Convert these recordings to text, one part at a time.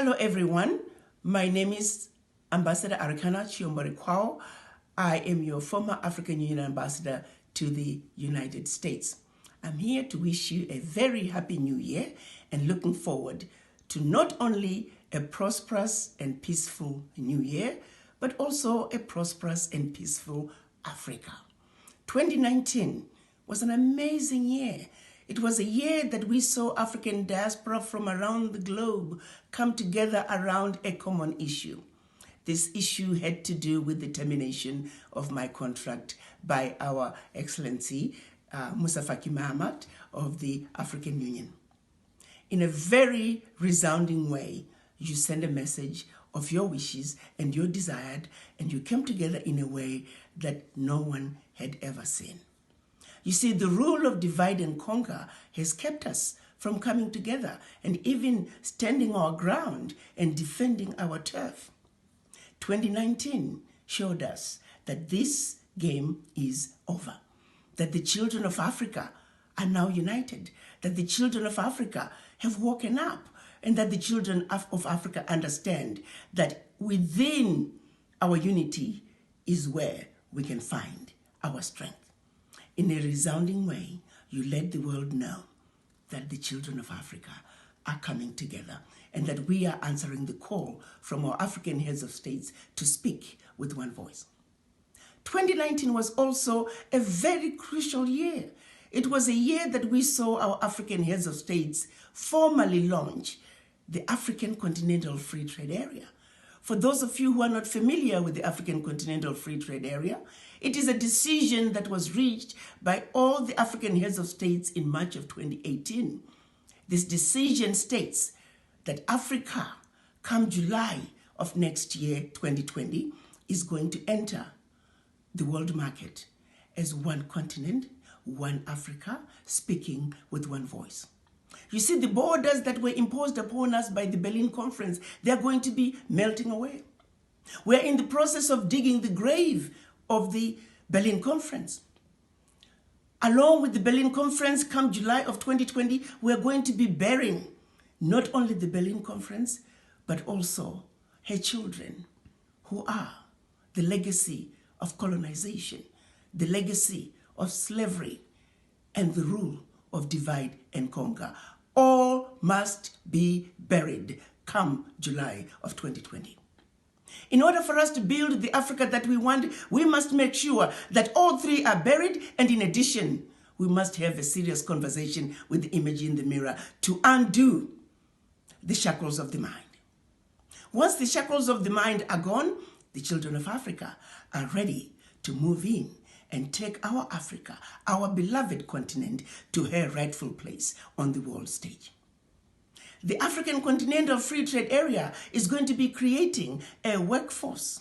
Hello everyone, my name is Ambassador Ariana Kwao. I am your former African Union Ambassador to the United States. I'm here to wish you a very happy new year and looking forward to not only a prosperous and peaceful new year, but also a prosperous and peaceful Africa. 2019 was an amazing year. It was a year that we saw African diaspora from around the globe come together around a common issue. This issue had to do with the termination of my contract by our Excellency Musa Faki Mahamat of the African Union. In a very resounding way, you send a message of your wishes and your desired, and you came together in a way that no one had ever seen. You see, the rule of divide and conquer has kept us from coming together and even standing our ground and defending our turf. 2019 showed us that this game is over, that the children of Africa are now united, that the children of Africa have woken up, and that the children of Africa understand that within our unity is where we can find our strength. In a resounding way, you let the world know that the children of Africa are coming together and that we are answering the call from our African heads of states to speak with one voice. 2019 was also a very crucial year. It was a year that we saw our African heads of states formally launch the African Continental Free Trade Area. For those of you who are not familiar with the African Continental Free Trade Area, it is a decision that was reached by all the African heads of states in March of 2018. This decision states that Africa, come July of next year, 2020, is going to enter the world market as one continent, one Africa, speaking with one voice. You see, the borders that were imposed upon us by the Berlin Conference, they're going to be melting away. We're in the process of digging the grave of the Berlin Conference. Along with the Berlin Conference, come July of 2020, we're going to be burying not only the Berlin Conference, but also her children, who are the legacy of colonization, the legacy of slavery, and the rule of divide and conquer. All must be buried come July of 2020. In order for us to build the Africa that we want, we must make sure that all three are buried, and in addition, we must have a serious conversation with the image in the mirror to undo the shackles of the mind. Once the shackles of the mind are gone, the children of Africa are ready to move in and take our Africa, our beloved continent, to her rightful place on the world stage. The African Continental Free Trade Area is going to be creating a workforce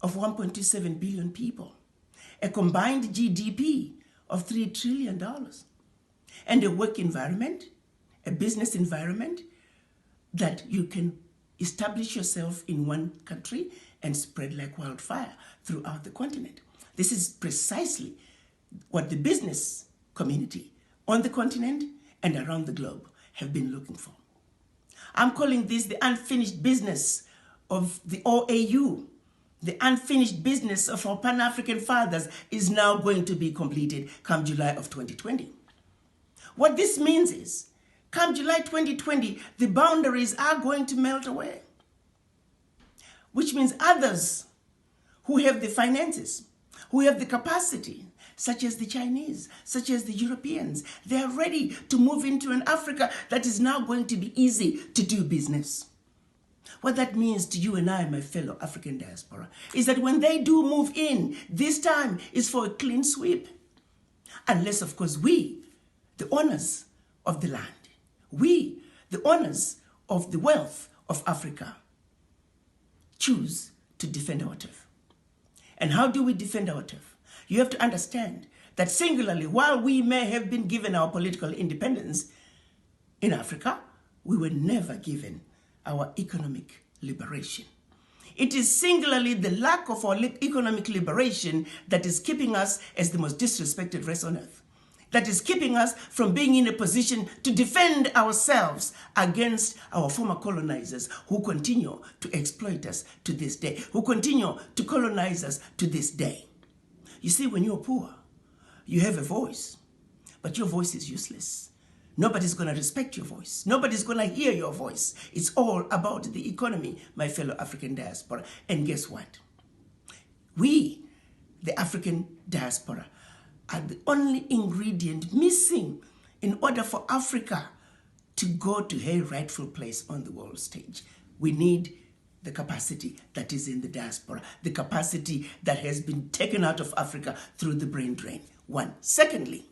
of 1.27 billion people, a combined GDP of $3 trillion, and a work environment, a business environment that you can establish yourself in one country and spread like wildfire throughout the continent. This is precisely what the business community on the continent and around the globe have been looking for. I'm calling this the unfinished business of the OAU. The unfinished business of our Pan-African fathers is now going to be completed come July of 2020. What this means is, come July 2020, the boundaries are going to melt away, which means others who have the finances, who have the capacity, such as the Chinese, such as the Europeans, they are ready to move into an Africa that is now going to be easy to do business. What that means to you and I, my fellow African diaspora, is that when they do move in, this time is for a clean sweep. Unless, of course, we, the owners of the land, we, the owners of the wealth of Africa, choose to defend our turf. And how do we defend our turf? You have to understand that singularly, while we may have been given our political independence in Africa, we were never given our economic liberation. It is singularly the lack of our economic liberation that is keeping us as the most disrespected race on earth. that is keeping us from being in a position to defend ourselves against our former colonizers who continue to exploit us to this day, who continue to colonize us to this day. You see, when you're poor, you have a voice, but your voice is useless. Nobody's going to respect your voice. Nobody's going to hear your voice. It's all about the economy, my fellow African diaspora. And guess what? We, the African diaspora, are the only ingredient missing in order for Africa to go to her rightful place on the world stage. We need the capacity that is in the diaspora, the capacity that has been taken out of Africa through the brain drain. One. Secondly,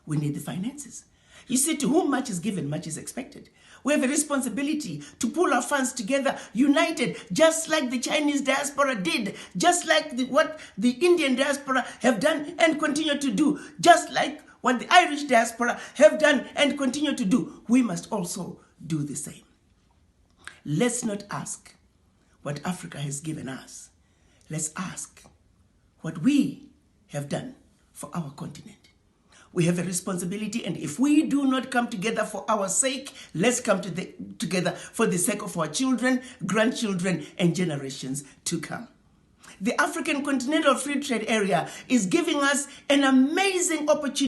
we need the finances. You see, to whom much is given, much is expected. We have a responsibility to pull our funds together, united, just like the Chinese diaspora did, just like what the Indian diaspora have done and continue to do, just like what the Irish diaspora have done and continue to do. We must also do the same. Let's not ask what Africa has given us. Let's ask what we have done for our continent. We have a responsibility, and if we do not come together for our sake, let's come together for the sake of our children, grandchildren, and generations to come. The African Continental Free Trade Area is giving us an amazing opportunity